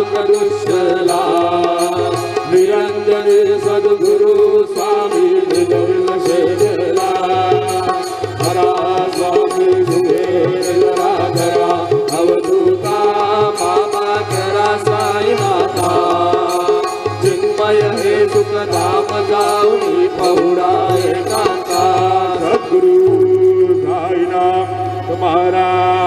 सुख दुष्यला निरंजन सद्गुरु स्वामी निजविल शेजला हरा स्वामी सुबेरा धरा अवधूता पापा करा साई माता चिन्मय हे सुख धाम जाऊनी पहुडा एकांता सद्गुरु साईनाथ महाराज